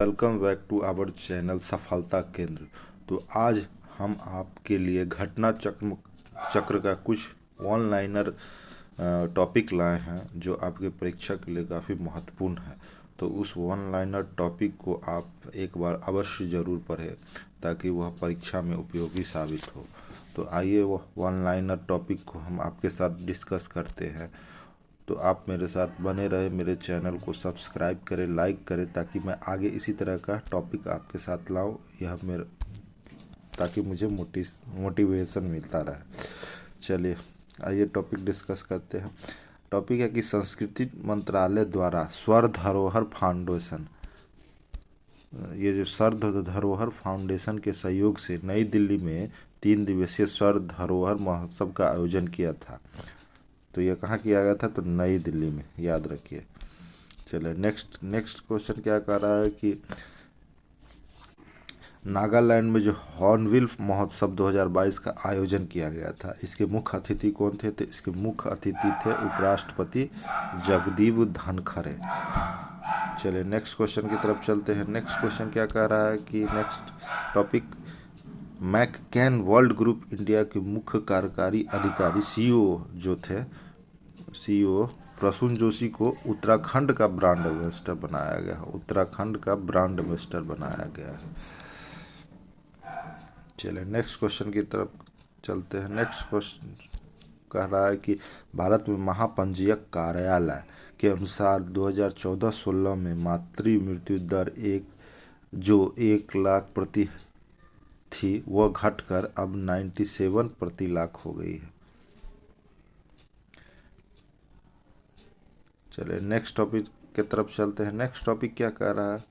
Welcome back to our channel Safalta Kendra. तो आज हम आपके लिए घटना चक्र का कुछ ऑनलाइनर टॉपिक लाए हैं जो आपके परीक्षा के लिए काफ़ी महत्वपूर्ण है। तो उस ऑनलाइनर टॉपिक को आप एक बार अवश्य ज़रूर पढ़ें ताकि वह परीक्षा में उपयोगी साबित हो। तो आइए वह ऑनलाइनर टॉपिक को हम आपके साथ डिस्कस करते हैं। तो आप मेरे साथ बने रहे, मेरे चैनल को सब्सक्राइब करें, लाइक करें ताकि मैं आगे इसी तरह का टॉपिक आपके साथ लाऊं। यह मेरे ताकि मुझे मोटिवेशन मिलता रहे। चलिए आइए टॉपिक डिस्कस करते हैं। टॉपिक है कि संस्कृति मंत्रालय द्वारा स्वर धरोहर फाउंडेशन, ये जो स्वर धरोहर फाउंडेशन के सहयोग से नई दिल्ली में 3 दिवसीय स्वर धरोहर महोत्सव का आयोजन किया था। तो यह कहाँ किया गया था? तो नई दिल्ली में, याद रखिए। चलिए नेक्स्ट क्वेश्चन क्या कह रहा है कि नागालैंड में जो हॉर्नबिल महोत्सव 2022 का आयोजन किया गया था, इसके मुख्य अतिथि कौन थे? तो इसके मुख्य अतिथि थे उपराष्ट्रपति जगदीप धनखड़। चलिए नेक्स्ट क्वेश्चन की तरफ चलते हैं। नेक्स्ट क्वेश्चन क्या कह रहा है कि next topic, McCain world group India के मुख्य कार्यकारी अधिकारी सीईओ जो थे, सीईओ प्रसून जोशी को उत्तराखंड का ब्रांड एम्बेसडर बनाया गया है। उत्तराखंड का ब्रांड एम्बेसडर बनाया गया है। चलिए नेक्स्ट क्वेश्चन की तरफ चलते हैं। नेक्स्ट क्वेश्चन कह रहा है कि भारत में महापंजीयक कार्यालय के अनुसार 2014-16 में मातृ मृत्यु दर जो 1 लाख प्रति थी वह घटकर अब 97 प्रति लाख हो गई है। चलिए नेक्स्ट टॉपिक की तरफ चलते हैं। नेक्स्ट टॉपिक क्या कह रहा है?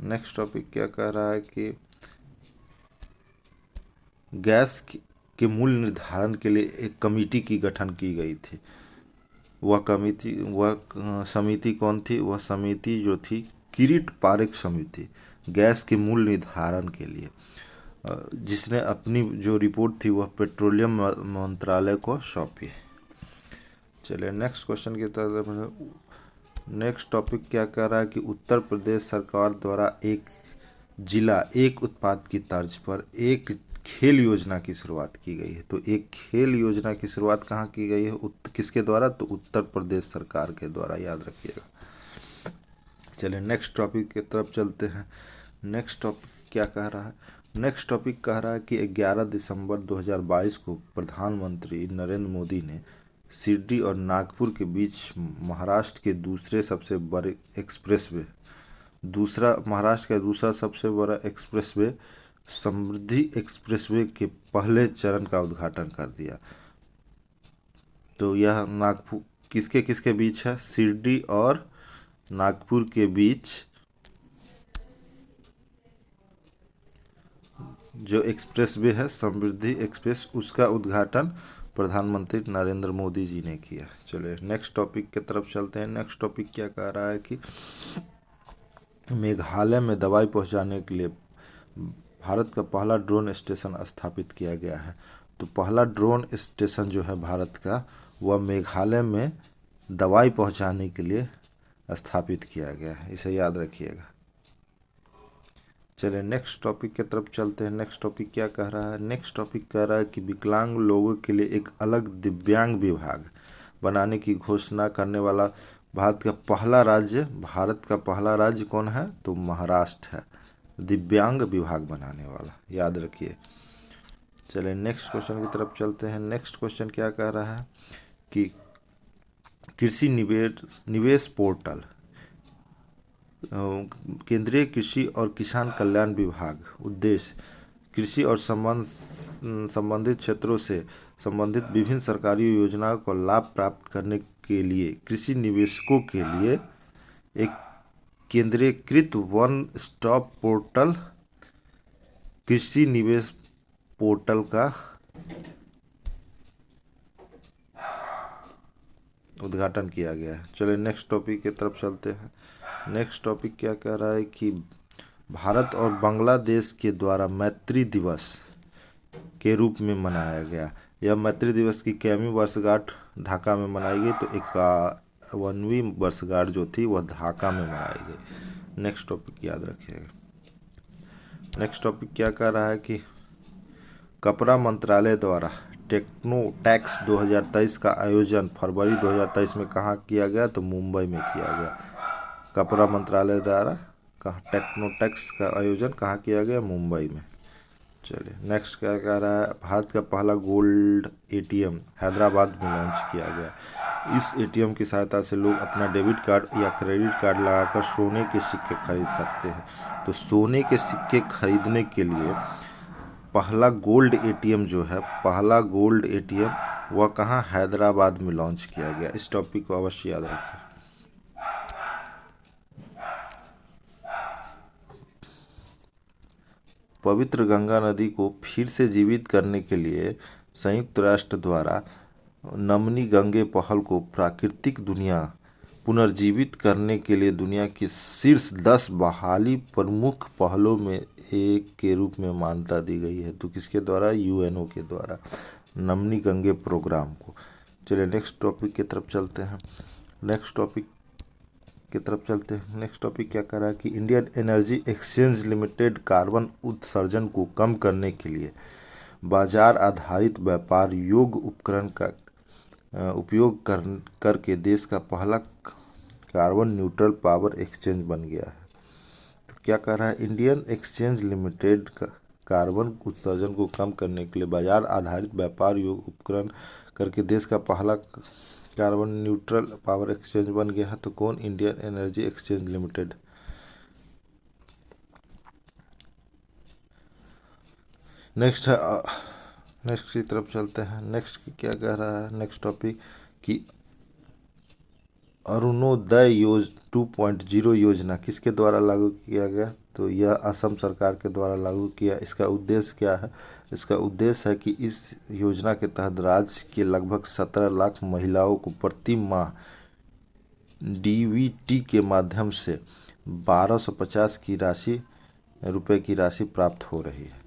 नेक्स्ट टॉपिक क्या कह रहा है कि गैस के मूल्य निर्धारण के लिए एक कमेटी की गठन की गई थी। वह समिति कौन थी? वह समिति जो थी किरीट पारेख समिति, गैस के मूल्य निर्धारण के लिए, जिसने अपनी जो रिपोर्ट थी वह पेट्रोलियम मंत्रालय को सौंपी। चलिए नेक्स्ट क्वेश्चन की तरफ। नेक्स्ट टॉपिक क्या कह रहा है कि उत्तर प्रदेश सरकार द्वारा एक जिला एक उत्पाद की तर्ज पर एक खेल योजना की शुरुआत की गई है। तो एक खेल योजना की शुरुआत कहाँ की गई है? किसके द्वारा? तो उत्तर प्रदेश सरकार के द्वारा, याद रखिएगा। चलिए नेक्स्ट टॉपिक की तरफ चलते हैं। नेक्स्ट टॉपिक क्या कह रहा है? नेक्स्ट टॉपिक कह रहा है कि 11 दिसंबर 2022 को प्रधानमंत्री नरेंद्र मोदी ने शिरडी और नागपुर के बीच महाराष्ट्र के दूसरे सबसे बड़े एक्सप्रेसवे महाराष्ट्र का दूसरा सबसे बड़ा एक्सप्रेसवे समृद्धि एक्सप्रेसवे के पहले चरण का उद्घाटन कर दिया। तो यह नागपुर किसके किसके बीच है? शिरडी और नागपुर के बीच जो एक्सप्रेसवे है समृद्धि एक्सप्रेस, उसका उद्घाटन प्रधानमंत्री नरेंद्र मोदी जी ने किया। चलिए नेक्स्ट टॉपिक की तरफ चलते हैं। नेक्स्ट टॉपिक क्या कह रहा है कि मेघालय में दवाई पहुंचाने के लिए भारत का पहला ड्रोन स्टेशन स्थापित किया गया है। तो पहला ड्रोन स्टेशन जो है भारत का, वह मेघालय में दवाई पहुंचाने के लिए स्थापित किया गया है, इसे याद रखिएगा। चलिए नेक्स्ट टॉपिक की तरफ चलते हैं। नेक्स्ट टॉपिक क्या कह रहा है? नेक्स्ट टॉपिक कह रहा है कि विकलांग लोगों के लिए एक अलग दिव्यांग विभाग बनाने की घोषणा करने वाला भारत का पहला राज्य कौन है? तो महाराष्ट्र है, दिव्यांग विभाग बनाने वाला, याद रखिए। चलिए नेक्स्ट क्वेश्चन की तरफ चलते हैं। नेक्स्ट क्वेश्चन क्या कह रहा है कि कृषि निवेश पोर्टल, केंद्रीय कृषि और किसान कल्याण विभाग उद्देश्य कृषि और संबंधित क्षेत्रों से संबंधित विभिन्न सरकारी योजनाओं को लाभ प्राप्त करने के लिए कृषि निवेशकों के लिए एक केंद्रीकृत वन स्टॉप पोर्टल, कृषि निवेश पोर्टल का उद्घाटन किया गया है। चलिए नेक्स्ट टॉपिक की तरफ चलते हैं। नेक्स्ट टॉपिक क्या कह रहा है कि भारत और बांग्लादेश के द्वारा मैत्री दिवस के रूप में मनाया गया। यह मैत्री दिवस की 11वीं वर्षगांठ ढाका में मनाई गई। तो 51वीं वर्षगांठ जो थी वह ढाका में मनाई गई। नेक्स्ट टॉपिक याद रखिएगा। नेक्स्ट टॉपिक क्या कह रहा है कि कपड़ा मंत्रालय द्वारा टेक्नो टैक्स 2023 का आयोजन फरवरी 2023 में कहाँ किया गया? तो मुंबई में किया गया। कपड़ा मंत्रालय द्वारा कहाँ टेक्नो टैक्स का आयोजन कहाँ किया गया? मुंबई में। चलिए नेक्स्ट क्या कह रहा है, भारत का पहला गोल्ड एटीएम हैदराबाद में लॉन्च किया गया। इस एटीएम की सहायता से लोग अपना डेबिट कार्ड या क्रेडिट कार्ड लगाकर सोने के सिक्के खरीद सकते हैं। तो सोने के सिक्के खरीदने के लिए पहला गोल्ड एटीएम जो है, पहला गोल्ड एटीएम वह कहाँ? हैदराबाद में लॉन्च किया गया। इस टॉपिक को अवश्य याद रखें। पवित्र गंगा नदी को फिर से जीवित करने के लिए संयुक्त राष्ट्र द्वारा नमामि गंगे पहल को प्राकृतिक दुनिया पुनर्जीवित करने के लिए दुनिया की शीर्ष 10 बहाली प्रमुख पहलों में एक के रूप में मान्यता दी गई है। तो किसके द्वारा? यूएनओ के द्वारा नमामि गंगे प्रोग्राम को। चलिए नेक्स्ट टॉपिक की तरफ चलते हैं। नेक्स्ट टॉपिक क्या कर रहा है कि Indian energy exchange limited carbon उत्सर्जन को कम करने के लिए बाजार आधारित व्यापार योग्य उपकरण का उपयोग करके देश का पहला कार्बन न्यूट्रल पावर एक्सचेंज बन गया है। तो क्या कर रहा है, इंडियन एक्सचेंज लिमिटेड का कार्बन उत्सर्जन को कम करने के लिए बाजार आधारित व्यापार योग्य उपकरण करके देश का पहला कार्बन न्यूट्रल पावर एक्सचेंज बन गया है। तो कौन? Indian energy exchange limited. Next की तरफ चलते हैं। नेक्स्ट क्या कह रहा है, नेक्स्ट टॉपिक कि अरुणोदय 2.0 योजना किसके द्वारा लागू किया गया? तो यह असम सरकार के द्वारा लागू किया। इसका उद्देश्य क्या है? इसका उद्देश्य है कि इस योजना के तहत राज्य के लगभग 17 लाख महिलाओं को प्रति माह डीबीटी के माध्यम से 1250 रुपए की राशि प्राप्त हो रही है।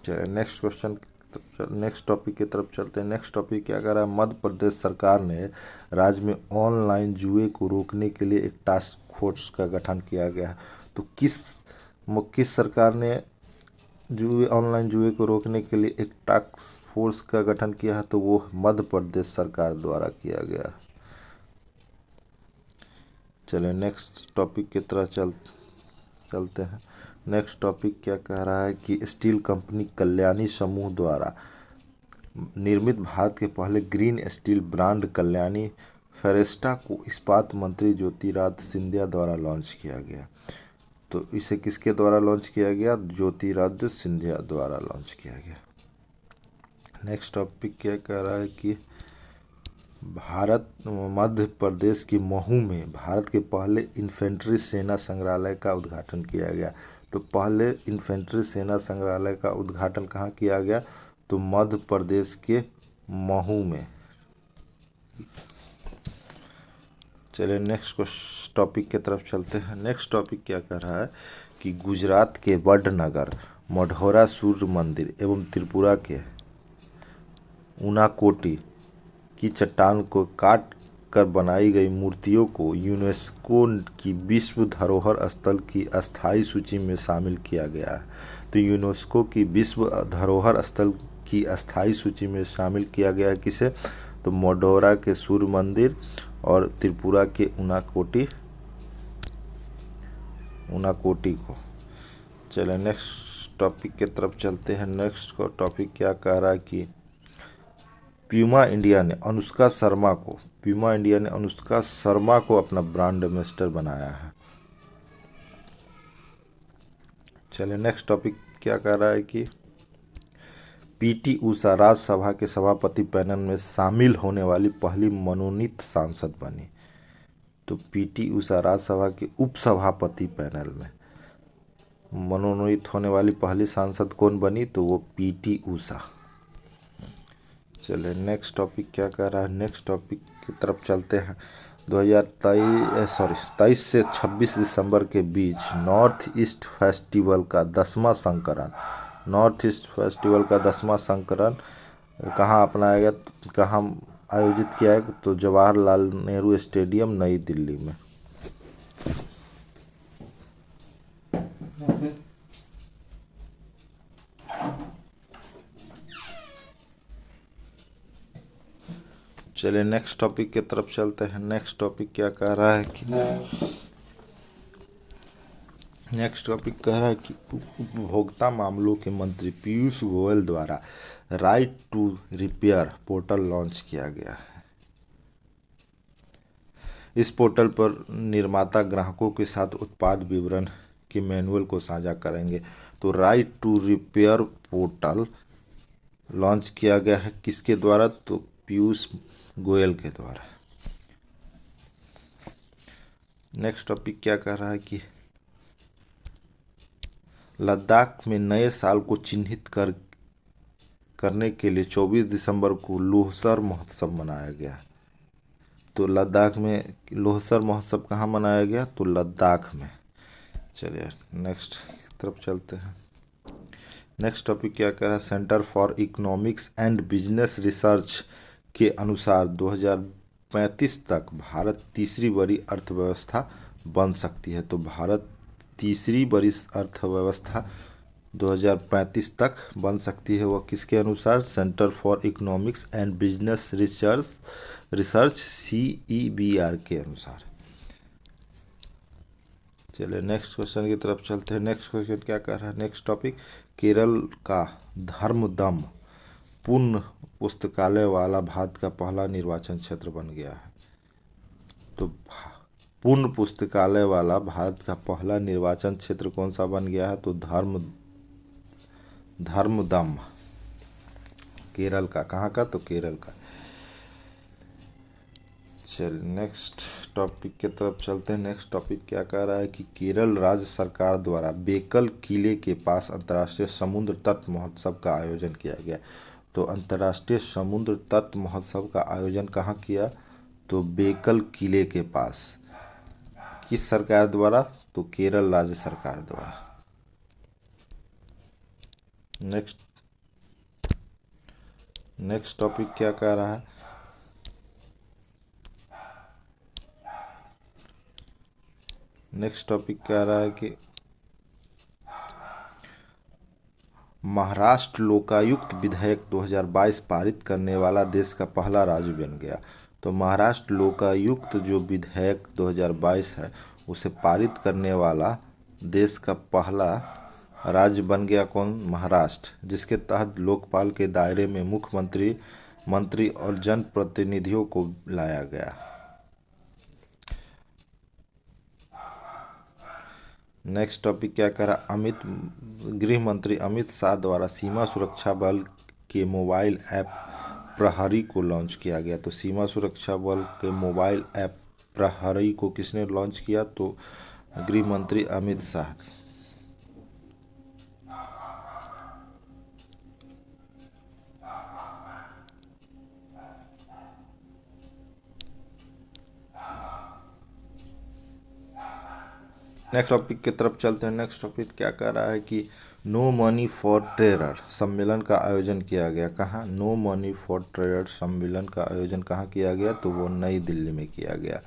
चलिए नेक्स्ट टॉपिक की तरफ चलते हैं। नेक्स्ट टॉपिक क्या कर रहा है, मध्य प्रदेश सरकार ने राज्य में ऑनलाइन जुए को रोकने के लिए एक टास्क फोर्स का गठन किया गया है। तो किस सरकार ने ऑनलाइन जुए को रोकने के लिए एक टास्क फोर्स का गठन किया है? तो वो मध्य प्रदेश सरकार द्वारा किया गया। चलिए नेक्स्ट टॉपिक की तरफ चलते हैं। नेक्स्ट टॉपिक क्या कह रहा है कि स्टील कंपनी कल्याणी समूह द्वारा निर्मित भारत के पहले ग्रीन स्टील ब्रांड कल्याणी फेरेस्टा को इस्पात मंत्री ज्योतिरादित्य सिंधिया द्वारा लॉन्च किया गया। तो इसे किसके द्वारा लॉन्च किया गया? ज्योतिरादित्य सिंधिया द्वारा लॉन्च किया गया। नेक्स्ट टॉपिक क्या कह रहा है कि मध्य प्रदेश के महू में भारत के पहले इन्फेंट्री सेना संग्रहालय का उद्घाटन किया गया। तो पहले इन्फेंट्री सेना संग्रहालय का उद्घाटन कहाँ किया गया? तो मध्य प्रदेश के महू में। चलिए नेक्स्ट टॉपिक की तरफ चलते हैं। नेक्स्ट टॉपिक क्या कह रहा है कि गुजरात के वडनगर मढ़ौरा सूर्य मंदिर एवं त्रिपुरा के उनाकोटी की चट्टान को काट कर बनाई गई मूर्तियों को यूनेस्को की विश्व धरोहर स्थल की अस्थायी सूची में शामिल किया गया है। तो यूनेस्को की विश्व धरोहर स्थल की अस्थायी सूची में शामिल किया गया है किसे? तो मढ़ौरा के सूर्य मंदिर और त्रिपुरा के उनाकोटी को। चलिए नेक्स्ट टॉपिक की तरफ चलते हैं। नेक्स्ट टॉपिक क्या कह रहा है कि प्यूमा इंडिया ने अनुष्का शर्मा को अपना ब्रांड एम्बेसडर बनाया है। चलिए नेक्स्ट टॉपिक क्या कह रहा है कि पीटी उषा राज्यसभा के सभापति पैनल में शामिल होने वाली पहली मनोनीत सांसद बनी। तो पीटी उषा राज्यसभा के उपसभापति पैनल में मनोनीत होने वाली पहली सांसद कौन बनी? तो वो पीटी उषा। चलिए नेक्स्ट टॉपिक क्या कह रहा है, नेक्स्ट टॉपिक की तरफ चलते हैं। 23 से 26 दिसंबर के बीच नॉर्थ ईस्ट फेस्टिवल का 10वां संस्करण कहाँ अपनाया गया, कहाँ आयोजित किया है? तो जवाहरलाल नेहरू स्टेडियम, नई दिल्ली में। चलिए नेक्स्ट टॉपिक की तरफ चलते हैं। नेक्स्ट टॉपिक क्या कह रहा है कि उपभोक्ता मामलों के मंत्री पीयूष गोयल द्वारा right to repair portal launch किया गया है। इस पोर्टल पर निर्माता ग्राहकों के साथ उत्पाद विवरण के मैनुअल को साझा करेंगे। तो right to repair portal launch किया गया है किसके द्वारा? तो पीयूष गोयल के द्वारा। नेक्स्ट टॉपिक क्या कह रहा है कि लद्दाख में नए साल को चिन्हित करने के लिए 24 दिसंबर को लोहसर महोत्सव मनाया गया। तो लद्दाख में लोहसर महोत्सव कहाँ मनाया गया? तो लद्दाख में। चलिए नेक्स्ट तरफ चलते हैं। नेक्स्ट टॉपिक क्या कह रहा है? Centre for economics and business research के अनुसार 2035 तक भारत तीसरी बड़ी अर्थव्यवस्था बन सकती है। तो भारत तीसरी बड़ी अर्थव्यवस्था 2035 तक बन सकती है। वह किसके अनुसार? Centre for economics and business research CEBR के अनुसार। चलिए नेक्स्ट क्वेश्चन की तरफ चलते हैं। नेक्स्ट क्वेश्चन क्या कह रहा है? नेक्स्ट टॉपिक, केरल का धर्मदम पूर्ण पुस्तकालय वाला भारत का पहला निर्वाचन क्षेत्र बन गया है। तो पूर्ण पुस्तकालय वाला भारत का पहला निर्वाचन क्षेत्र कौन सा बन गया है? तो धर्मदम, केरल का। कहाँ का? तो केरल का। चलिए नेक्स्ट टॉपिक की तरफ चलते हैं। नेक्स्ट टॉपिक क्या कह रहा है कि केरल राज्य सरकार द्वारा बेकल किले के पास अंतर्राष्ट्रीय समुद्र तट महोत्सव का आयोजन किया गया। तो अंतर्राष्ट्रीय समुद्र तट महोत्सव का आयोजन कहाँ किया? तो बेकल किले के पास। किस सरकार द्वारा? तो केरल राज्य सरकार द्वारा। नेक्स्ट टॉपिक क्या कह रहा है? नेक्स्ट टॉपिक कह रहा है कि महाराष्ट्र लोकायुक्त विधेयक 2022 पारित करने वाला देश का पहला राज्य बन गया। तो महाराष्ट्र लोकायुक्त जो विधेयक 2022 है उसे पारित करने वाला देश का पहला राज्य बन गया। कौन? महाराष्ट्र, जिसके तहत लोकपाल के दायरे में मुख्यमंत्री, मंत्री और जनप्रतिनिधियों को लाया गया। नेक्स्ट टॉपिक क्या कह रहा? गृह मंत्री अमित शाह द्वारा सीमा सुरक्षा बल के मोबाइल ऐप प्रहरी को लॉन्च किया गया। तो सीमा सुरक्षा बल के मोबाइल ऐप प्रहरी को किसने लॉन्च किया? तो गृह मंत्री अमित शाह। नेक्स्ट टॉपिक की तरफ चलते हैं। नेक्स्ट टॉपिक क्या कह रहा है कि नो मनी फॉर टेरर सम्मेलन का आयोजन किया गया। कहाँ? नो मनी फॉर टेरर सम्मेलन का आयोजन कहाँ किया गया? तो वो नई दिल्ली में किया गया।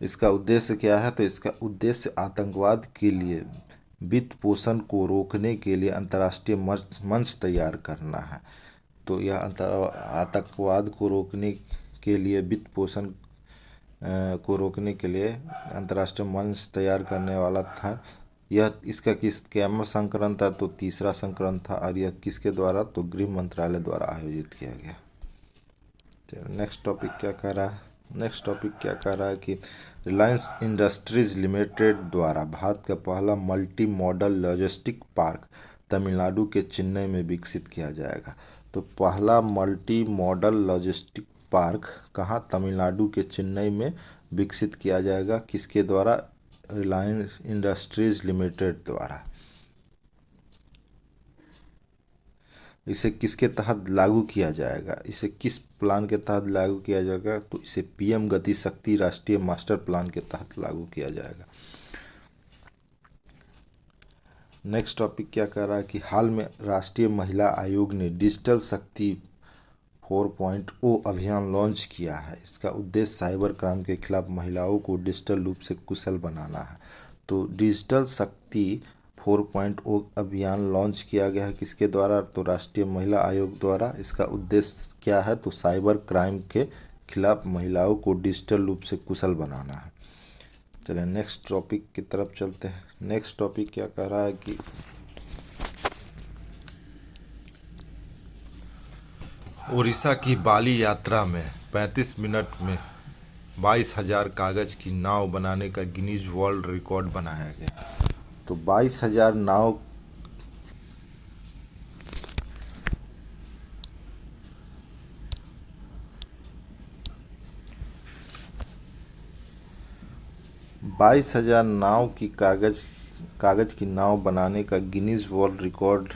इसका उद्देश्य क्या है? तो इसका उद्देश्य आतंकवाद के लिए वित्त पोषण को रोकने के लिए अंतर्राष्ट्रीय मंच तैयार करना है। तो यह आतंकवाद को रोकने के लिए वित्त पोषण को रोकने के लिए अंतर्राष्ट्रीय मंच तैयार करने वाला था। यह इसका कैमरा संस्करण था? तो तीसरा संस्करण था। और यह किसके द्वारा? तो गृह मंत्रालय द्वारा आयोजित किया गया। नेक्स्ट टॉपिक क्या कह रहा है? नेक्स्ट टॉपिक क्या कह रहा है कि रिलायंस इंडस्ट्रीज लिमिटेड द्वारा भारत का पहला multi modal logistic park Tamil Nadu के चेन्नई में विकसित किया जाएगा। तो पहला मल्टी मॉडल लॉजिस्टिक पार्क कहाँ? तमिलनाडु के चेन्नई में विकसित किया जाएगा। किसके द्वारा? रिलायंस इंडस्ट्रीज लिमिटेड द्वारा। इसे किसके तहत लागू किया जाएगा? इसे किस प्लान के तहत लागू किया जाएगा? तो इसे PM गति शक्ति राष्ट्रीय मास्टर प्लान के तहत लागू किया जाएगा। नेक्स्ट टॉपिक क्या कह रहा है कि हाल में राष्ट्रीय महिला आयोग ने डिजिटल शक्ति 4.0 अभियान लॉन्च किया है। इसका उद्देश्य साइबर क्राइम के खिलाफ महिलाओं को डिजिटल रूप से कुशल बनाना है। तो डिजिटल शक्ति 4.0 अभियान लॉन्च किया गया है किसके द्वारा? तो राष्ट्रीय महिला आयोग द्वारा। इसका उद्देश्य क्या है? तो साइबर क्राइम के खिलाफ महिलाओं को डिजिटल रूप से कुशल बनाना है। चलिए नेक्स्ट टॉपिक की तरफ चलते हैं। नेक्स्ट टॉपिक क्या कह रहा है कि ओडिशा की बाली यात्रा में 35 मिनट में 22,000 कागज की नाव बनाने का गिनीज वर्ल्ड रिकॉर्ड बनाया गया। तो 22,000 नाव 22,000 नाव की कागज की नाव बनाने का गिनीज वर्ल्ड रिकॉर्ड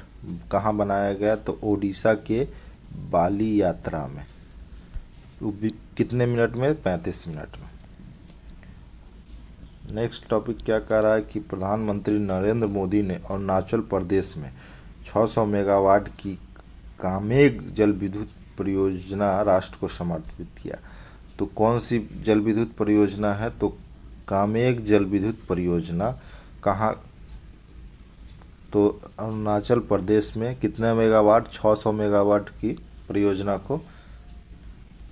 कहाँ बनाया गया? तो ओडिशा के बाली यात्रा में। वो भी कितने मिनट में? 35 मिनट में। नेक्स्ट टॉपिक क्या कह रहा है कि प्रधानमंत्री नरेंद्र मोदी ने अरुणाचल प्रदेश में 600 मेगावाट की कामेग जल विद्युत परियोजना राष्ट्र को समर्पित किया। तो कौन सी जल विद्युत परियोजना है? तो कामेग जल विद्युत परियोजना कहाँ? तो अरुणाचल प्रदेश में कितने मेगावाट? 600 मेगावाट की परियोजना को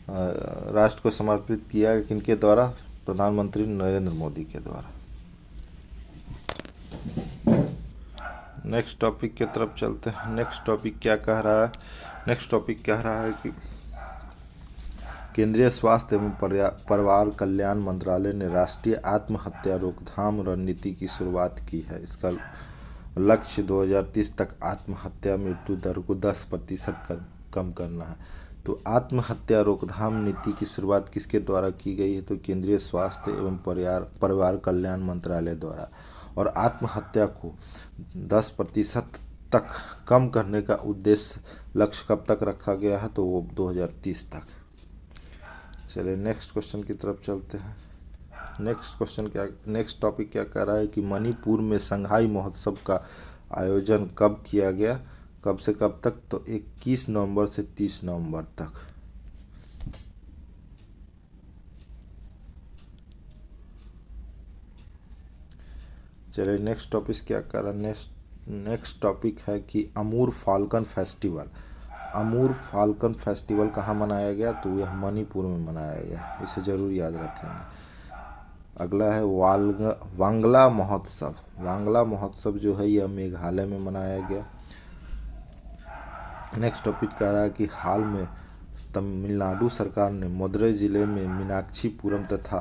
राष्ट्र को समर्पित किया। किनके द्वारा? प्रधानमंत्री नरेंद्र मोदी के द्वारा। नेक्स्ट टॉपिक की तरफ चलते हैं। नेक्स्ट टॉपिक क्या कह रहा है? नेक्स्ट टॉपिक कह रहा है कि केंद्रीय स्वास्थ्य एवं परिवार कल्याण मंत्रालय ने राष्ट्रीय आत्महत्या रोकथाम रणनीति की शुरुआत की है। इसका लक्ष्य 2030 तक आत्महत्या मृत्यु दर को 10% कम करना है। तो आत्महत्या रोकथाम नीति की शुरुआत किसके द्वारा की गई है? तो केंद्रीय स्वास्थ्य एवं परिवार कल्याण मंत्रालय द्वारा। और आत्महत्या को 10% तक कम करने का उद्देश्य लक्ष्य कब तक रखा गया है? तो वो 2030 तक। चलिए नेक्स्ट क्वेश्चन की तरफ चलते हैं। नेक्स्ट टॉपिक क्या कह रहा है कि मणिपुर में संघाई महोत्सव का आयोजन कब किया गया? कब से कब तक? तो 21 नवंबर से 30 नवंबर तक। चलिए नेक्स्ट टॉपिक क्या कर रहा है? नेक्स्ट टॉपिक है कि अमूर फाल्कन फेस्टिवल कहाँ मनाया गया? तो यह मणिपुर में मनाया गया। इसे जरूर याद रखेंगे। अगला है वांगला महोत्सव जो है यह मेघालय में मनाया गया। नेक्स्ट टॉपिक कह रहा है कि हाल में तमिलनाडु सरकार ने मदुरई जिले में मीनाक्षीपुरम तथा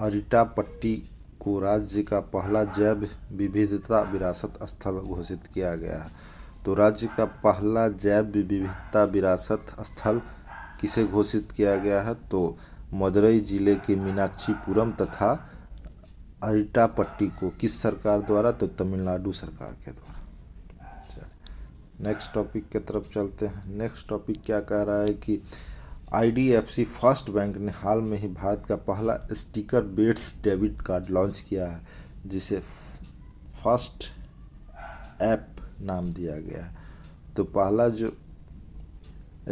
अरिटापट्टी को राज्य का पहला जैव विविधता विरासत स्थल घोषित किया गया है। तो राज्य का पहला जैव विविधता विरासत स्थल किसे घोषित किया गया है? तो मदुरई जिले के मीनाक्षीपुरम तथा अरिटापट्टी को किस सरकार द्वारा? तो तमिलनाडु सरकार के द्वारा। नेक्स्ट टॉपिक की तरफ चलते हैं। नेक्स्ट टॉपिक क्या कह रहा है कि IDFC फर्स्ट बैंक ने हाल में ही भारत का पहला sticker based debit card launch किया है, जिसे फर्स्ट ऐप नाम दिया गया है। तो पहला जो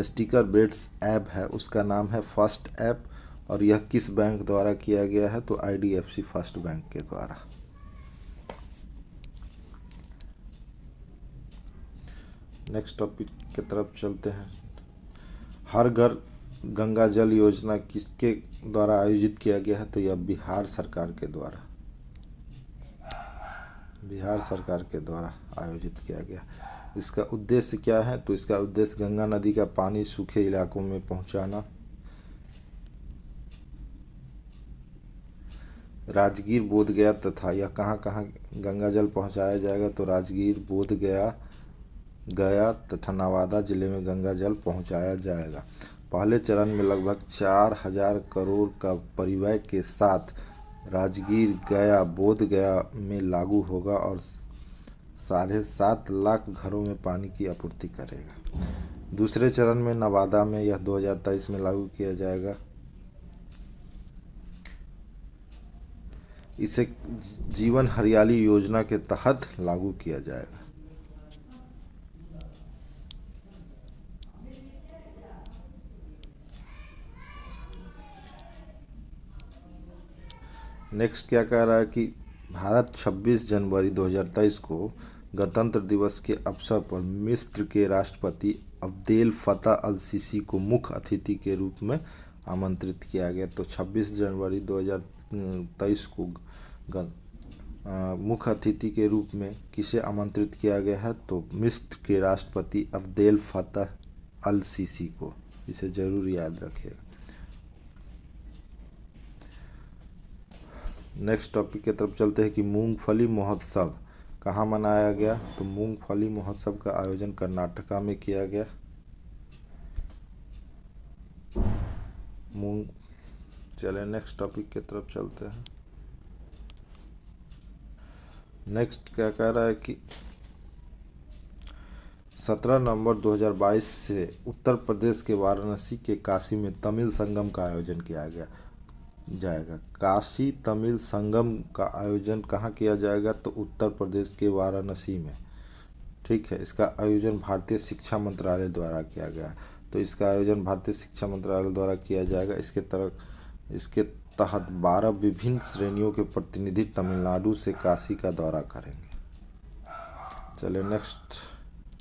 स्टिकर बेस्ड ऐप है उसका नाम है फर्स्ट ऐप, और यह किस बैंक द्वारा किया गया है? तो IDFC फर्स्ट बैंक के द्वारा। नेक्स्ट टॉपिक की तरफ चलते हैं। हर घर गंगा जल योजना किसके द्वारा आयोजित किया गया है? तो यह बिहार सरकार के द्वारा आयोजित किया गया। इसका उद्देश्य क्या है? तो इसका उद्देश्य गंगा नदी का पानी सूखे इलाकों में पहुंचाना। राजगीर, बोधगया तथा यह कहाँ कहाँ गंगा जल पहुंचाया जाएगा? तो राजगीर, गया तथा नवादा जिले में गंगा जल पहुंचाया जाएगा। पहले चरण में लगभग 4,000 करोड़ का परिव्यय के साथ राजगीर, गया, बोधगया में लागू होगा और 7.5 लाख घरों में पानी की आपूर्ति करेगा। दूसरे चरण में नवादा में यह 2023 में लागू किया जाएगा। इसे जीवन हरियाली योजना के तहत लागू किया जाएगा। नेक्स्ट क्या कह रहा है कि भारत 26 जनवरी 2023 को गणतंत्र दिवस के अवसर पर मिस्र के राष्ट्रपति अब्देल फतह अल सीसी को मुख्य अतिथि के रूप में आमंत्रित किया गया। तो 26 जनवरी 2023 को मुख्य अतिथि के रूप में किसे आमंत्रित किया गया है? तो मिस्र के राष्ट्रपति अब्देल फतह अल सीसी को। इसे जरूर याद रखिएगा। नेक्स्ट टॉपिक की तरफ चलते हैं कि मूंगफली महोत्सव कहाँ मनाया गया? तो मूंगफली महोत्सव का आयोजन कर्नाटका में किया गया। चले नेक्स्ट टॉपिक की तरफ चलते हैं। नेक्स्ट क्या कह रहा है कि 17 नवंबर 2022 से उत्तर प्रदेश के वाराणसी के काशी में तमिल संगम का आयोजन किया जाएगा। काशी तमिल संगम का आयोजन कहाँ किया जाएगा? तो उत्तर प्रदेश के वाराणसी में। ठीक है। इसका आयोजन भारतीय शिक्षा मंत्रालय द्वारा किया गया। तो इसका आयोजन भारतीय शिक्षा मंत्रालय द्वारा किया जाएगा। इसके तहत 12 विभिन्न श्रेणियों के प्रतिनिधि तमिलनाडु से काशी का दौरा करेंगे। चले नेक्स्ट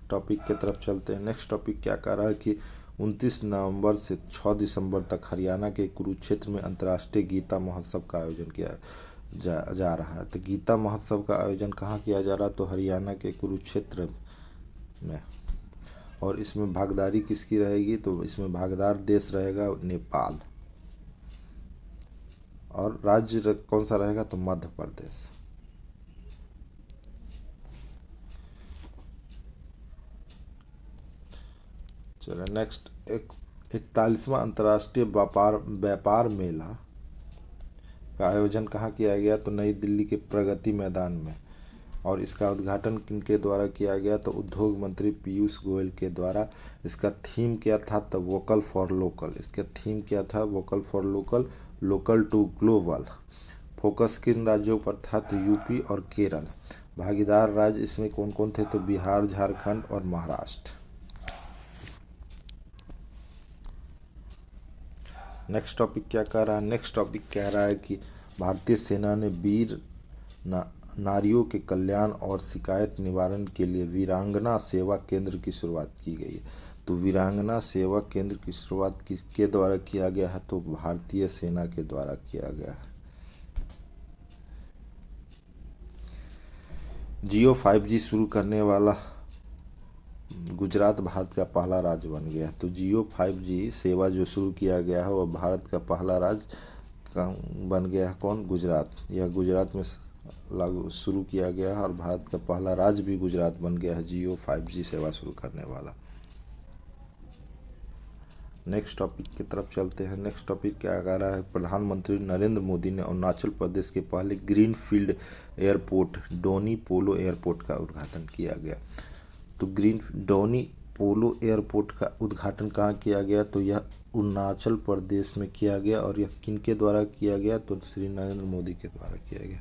टॉपिक की तरफ चलते हैं। नेक्स्ट टॉपिक क्या कह रहा है कि 29 नवंबर से 6 दिसंबर तक हरियाणा के कुरुक्षेत्र में अंतर्राष्ट्रीय गीता महोत्सव का आयोजन किया जा रहा है। तो गीता महोत्सव का आयोजन कहाँ किया जा रहा है? तो हरियाणा के कुरुक्षेत्र में। और इसमें भागीदारी किसकी रहेगी? तो इसमें भागीदार देश रहेगा नेपाल। और राज्य कौन सा रहेगा? तो मध्य प्रदेश। चलो नेक्स्ट 41वां अंतर्राष्ट्रीय व्यापार मेला का आयोजन कहाँ किया गया? तो नई दिल्ली के प्रगति मैदान में। और इसका उद्घाटन किनके द्वारा किया गया? तो उद्योग मंत्री पीयूष गोयल के द्वारा। इसका थीम क्या था? तो वोकल फॉर लोकल। इसका थीम क्या था? Vocal for local, local to global. Focus किन राज्यों पर था? तो यूपी और केरल। भागीदार राज्य इसमें कौन कौन थे? तो बिहार, झारखंड और महाराष्ट्र। नेक्स्ट टॉपिक क्या कह रहा है? नेक्स्ट टॉपिक कह रहा है कि भारतीय सेना ने वीर नारियों के कल्याण और शिकायत निवारण के लिए वीरांगना सेवा केंद्र की शुरुआत की गई है। तो वीरांगना सेवा केंद्र की शुरुआत किसके द्वारा किया गया है? तो भारतीय सेना के द्वारा किया गया है। जियो 5G शुरू करने वाला गुजरात भारत का पहला राज्य बन गया। तो जियो 5G सेवा जो शुरू किया गया है वह भारत का पहला राज्य बन गया है। कौन? गुजरात। यह गुजरात में लागू शुरू किया गया है और भारत का पहला राज्य भी गुजरात बन गया है जियो 5G सेवा शुरू करने वाला। नेक्स्ट टॉपिक की तरफ चलते हैं। नेक्स्ट टॉपिक क्या कह रहा है? प्रधानमंत्री नरेंद्र मोदी ने अरुणाचल प्रदेश के पहले ग्रीन फील्ड एयरपोर्ट डोनी पोलो एयरपोर्ट का उद्घाटन किया गया। तो डोनी पोलो एयरपोर्ट का उद्घाटन कहाँ किया गया? तो यह अरुणाचल प्रदेश में किया गया। और यह किनके द्वारा किया गया? तो श्री नरेंद्र मोदी के द्वारा किया गया।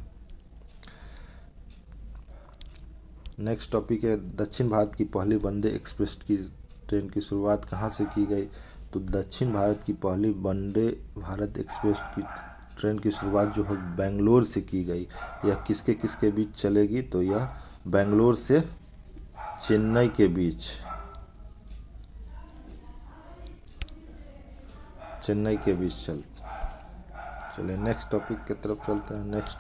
नेक्स्ट टॉपिक है दक्षिण भारत की पहली वंदे एक्सप्रेस की ट्रेन की शुरुआत कहाँ से की गई? तो दक्षिण भारत की पहली वंदे भारत एक्सप्रेस की ट्रेन की शुरुआत जो है बेंगलोर से की गई। यह किसके किसके बीच चलेगी? तो यह बेंगलोर से चेन्नई के बीच चले नेक्स्ट टॉपिक की तरफ चलते हैं। नेक्स्ट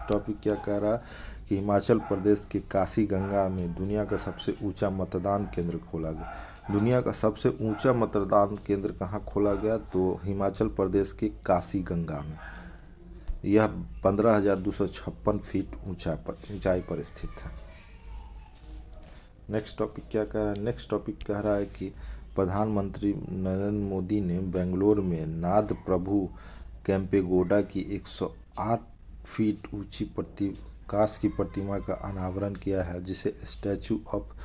टॉपिक क्या कह रहा है कि हिमाचल प्रदेश के काशी गंगा में दुनिया का सबसे ऊंचा मतदान केंद्र खोला गया। दुनिया का सबसे ऊंचा मतदान केंद्र कहाँ खोला गया? तो हिमाचल प्रदेश के काशी गंगा में। यह 15,256 फीट ऊंचाई पर स्थित है। नेक्स्ट टॉपिक क्या कह रहा है? नेक्स्ट टॉपिक कह रहा है कि प्रधानमंत्री नरेंद्र मोदी ने बेंगलोर में नाद प्रभु केम्पेगौड़ा की 108 फीट ऊंची कांच की प्रतिमा का अनावरण किया है, जिसे स्टैचू ऑफ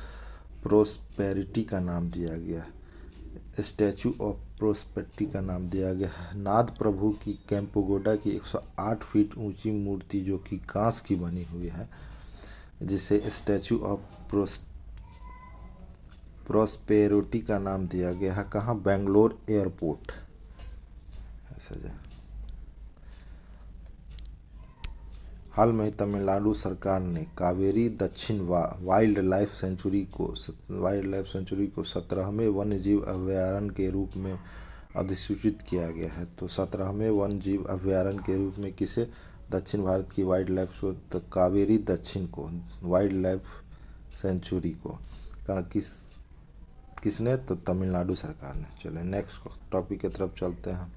प्रोस्पेरिटी का नाम दिया गया है। स्टैचू ऑफ प्रोस्पेरिटी का नाम दिया गया है। नाद प्रभु की केम्पेगौड़ा की 108 फीट ऊंची मूर्ति जो कि कांच की बनी हुई है, जिसे स्टैचू ऑफ प्रोस्पेरिटी का नाम दिया गया है। कहाँ? बेंगलोर एयरपोर्ट। ऐसा हाल में ही तमिलनाडु सरकार ने कावेरी दक्षिण वाइल्ड लाइफ सेंचुरी को 17वें वन्य जीव अभयारण्य के रूप में अधिसूचित किया गया है। तो 17वें वन्य जीव अभयारण्य के रूप में किसे? दक्षिण भारत की वाइल्ड लाइफ को, कावेरी दक्षिण को वाइल्ड लाइफ सेंचुरी को कहा किसने? तो तमिलनाडु सरकार ने। चले नेक्स्ट टॉपिक की तरफ चलते हैं।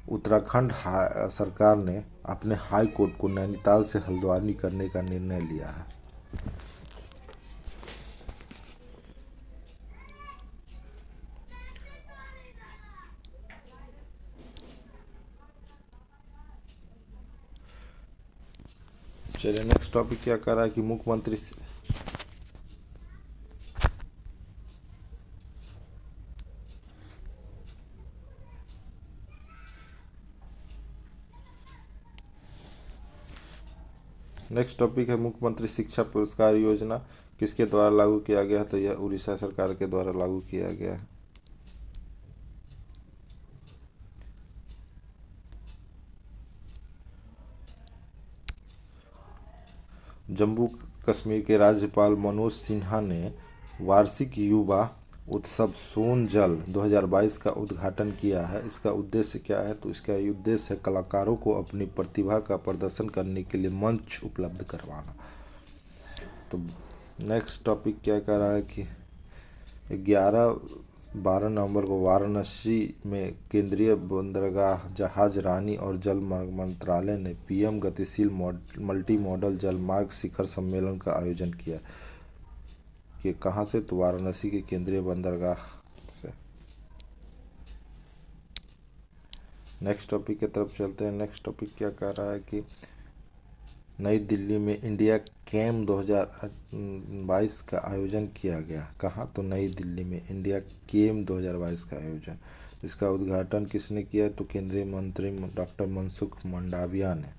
उत्तराखंड सरकार ने अपने हाई कोर्ट को नैनीताल से हल्द्वानी करने का निर्णय लिया है। चलिए नेक्स्ट टॉपिक क्या कर रहा है कि मुख्यमंत्री नेक्स्ट टॉपिक है मुख्यमंत्री शिक्षा पुरस्कार योजना किसके द्वारा लागू किया गया है? तो यह उड़ीसा सरकार के द्वारा लागू किया गया है। जम्मू कश्मीर के राज्यपाल मनोज सिन्हा ने वार्षिक युवा उत्सव सोनजल 2022 का उद्घाटन किया है। इसका उद्देश्य क्या है? तो इसका उद्देश्य है कलाकारों को अपनी प्रतिभा का प्रदर्शन करने के लिए मंच उपलब्ध करवाना। तो नेक्स्ट टॉपिक क्या कह रहा है कि 11-12 नवंबर को वाराणसी में केंद्रीय बंदरगाह, जहाज रानी और जल मार्ग मंत्रालय ने पीएम गतिशील मल्टी मॉडल जलमार्ग शिखर सम्मेलन का आयोजन किया। कि कहाँ से? तो वाराणसी के केंद्रीय बंदरगाह से। नेक्स्ट टॉपिक की तरफ चलते हैं। नेक्स्ट टॉपिक क्या कह रहा है कि नई दिल्ली में इंडिया केम 2022 का आयोजन किया गया। कहाँ? तो नई दिल्ली में इंडिया केम 2022 का आयोजन। इसका उद्घाटन किसने किया? तो केंद्रीय मंत्री डॉक्टर मनसुख मंडाविया ने।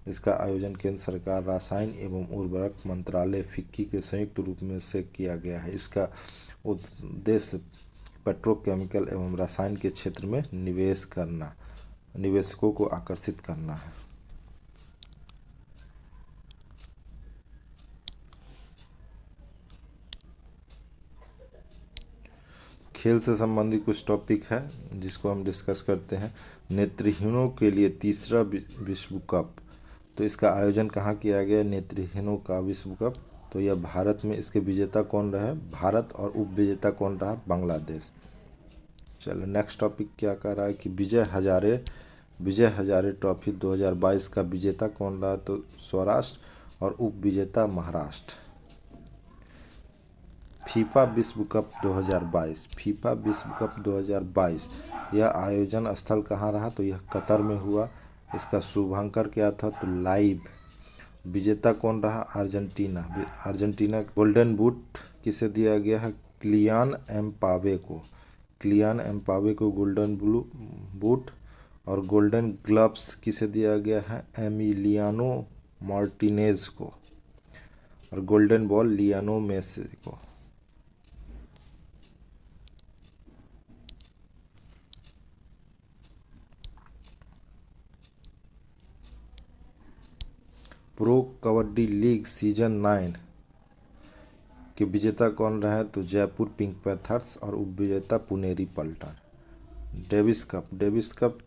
इसका आयोजन केंद्र सरकार, रसायन एवं उर्वरक मंत्रालय फिक्की के संयुक्त रूप में से किया गया है। इसका उद्देश्य पेट्रोकेमिकल एवं रसायन के क्षेत्र में निवेशकों को आकर्षित करना है। खेल से संबंधित कुछ टॉपिक है जिसको हम डिस्कस करते हैं। नेत्रहीनों के लिए तीसरा विश्व कप, तो इसका आयोजन कहाँ किया गया? नेत्रहीनों का विश्व कप। तो यह भारत में, इसके विजेता कौन रहे? भारत। और उप विजेता कौन रहा? बांग्लादेश। चलो नेक्स्ट टॉपिक क्या कह रहा है कि विजय हजारे ट्रॉफी 2022 का विजेता कौन रहा? तो सौराष्ट्र। और उप विजेता महाराष्ट्र। फीफा विश्व कप 2022 यह आयोजन स्थल कहाँ रहा? तो यह कतर में हुआ। इसका शुभांकर क्या था? तो लाइव। विजेता कौन रहा? अर्जेंटीना। गोल्डन बूट किसे दिया गया है? किलियान एम्पावे को गोल्डन बूट। और गोल्डन ग्लव्स किसे दिया गया है? एमिलियानो मार्टिनेज को। और गोल्डन बॉल लियानो मेसी को। प्रो कबड्डी लीग सीजन 9 के विजेता कौन रहे? तो जयपुर पिंक पैंथर्स। और उपविजेता पुनेरी पल्टन। डेविस कप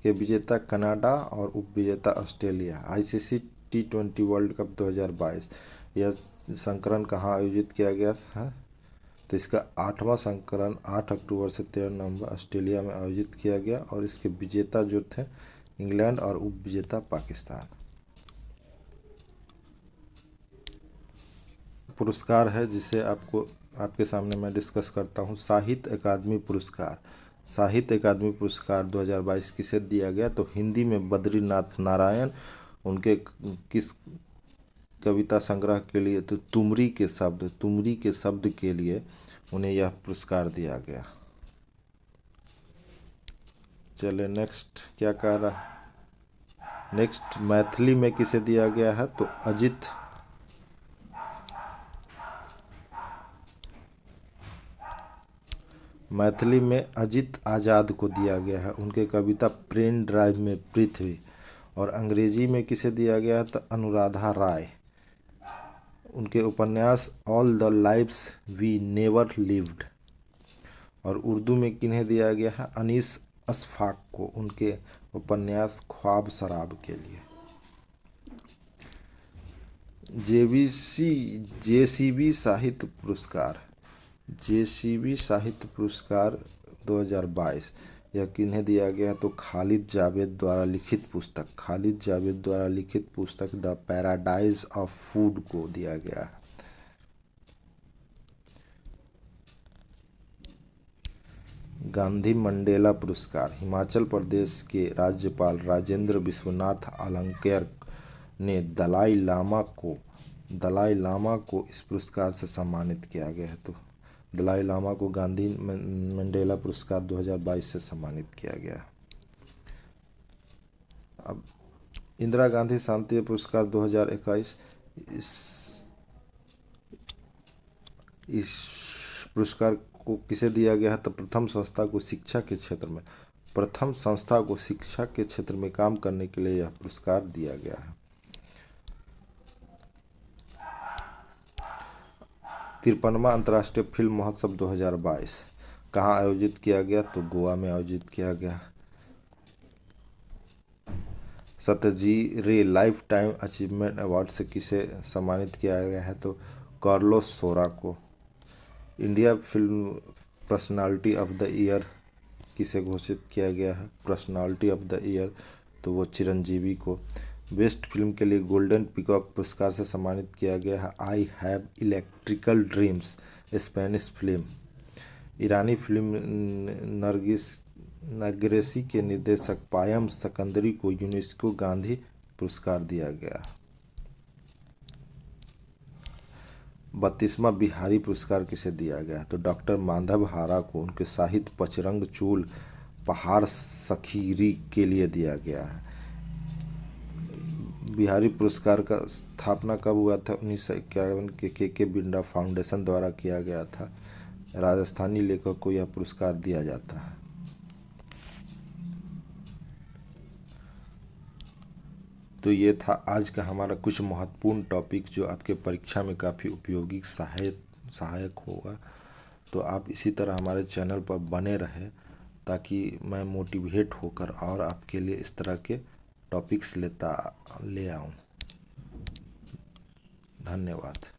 के विजेता कनाडा और उपविजेता Australia. ICC T20 world cup 2022 यह संस्करण कहाँ आयोजित किया गया है? तो इसका 8वां संस्करण 8 अक्टूबर से 13 नवंबर ऑस्ट्रेलिया में आयोजित किया गया। और इसके विजेता जो थे इंग्लैंड और उपविजेता पाकिस्तान। पुरस्कार है जिसे आपके सामने मैं डिस्कस करता हूँ। साहित्य अकादमी पुरस्कार 2022 किसे दिया गया? तो हिंदी में बद्रीनाथ नारायण, उनके किस कविता संग्रह के लिए? तो तुमरी के शब्द के लिए उन्हें यह पुरस्कार दिया गया। चले नेक्स्ट क्या कह रहा है? नेक्स्ट मैथिली में किसे दिया गया है? तो अजित मैथिली में अजित आज़ाद को दिया गया है, उनके कविता पेन ड्राइव में पृथ्वी। और अंग्रेजी में किसे दिया गया है तो अनुराधा राय, उनके उपन्यास all the lives we never lived. और उर्दू में किन्हें दिया गया है अनीस अशफाक को, उनके उपन्यास ख्वाब शराब के लिए। जेसीबी साहित्य पुरस्कार, जेसीबी साहित्य पुरस्कार 2022 यह किन्हें दिया गया तो खालिद जावेद द्वारा लिखित पुस्तक, खालिद जावेद द्वारा लिखित पुस्तक द पैराडाइज ऑफ फूड को दिया गया है। गांधी मंडेला पुरस्कार, हिमाचल प्रदेश के राज्यपाल राजेंद्र विश्वनाथ आलंगेकर ने दलाई लामा को इस पुरस्कार से सम्मानित किया गया है। तो दलाई लामा को गांधी मंडेला पुरस्कार 2022 से सम्मानित किया गया। अब इंदिरा गांधी शांति पुरस्कार 2021, इस पुरस्कार को किसे दिया गया है तो प्रथम संस्था को शिक्षा के क्षेत्र में काम करने के लिए यह पुरस्कार दिया गया है। 53वां अंतर्राष्ट्रीय फिल्म महोत्सव 2022 कहाँ आयोजित किया गया तो गोवा में आयोजित किया गया। सत्यजी रे लाइफ टाइम अचीवमेंट अवार्ड से किसे सम्मानित किया गया है तो कार्लोस सोरा को। India film personality of the year किसे घोषित किया गया है पर्सनालिटी ऑफ द ईयर तो वो चिरंजीवी को। बेस्ट फिल्म के लिए गोल्डन पीकॉक पुरस्कार से सम्मानित किया गया है I have electrical dreams, Spanish film. ईरानी फिल्म नगरेसी के निर्देशक पायम सकंदरी को यूनेस्को गांधी पुरस्कार दिया गया। 32वां बिहारी पुरस्कार किसे दिया गया तो डॉक्टर माधव हारा को उनके साहित्य पचरंग चूल पहाड़ सखीरी के लिए दिया गया है। बिहारी पुरस्कार का स्थापना कब हुआ था 1951 के बिंडा फाउंडेशन द्वारा किया गया था। राजस्थानी लेखक को यह पुरस्कार दिया जाता है। तो ये था आज का हमारा कुछ महत्वपूर्ण टॉपिक जो आपके परीक्षा में काफ़ी उपयोगी सहायक होगा। तो आप इसी तरह हमारे चैनल पर बने रहें ताकि मैं मोटिवेट होकर और आपके लिए इस तरह के टॉपिक्स ले आऊँ। धन्यवाद।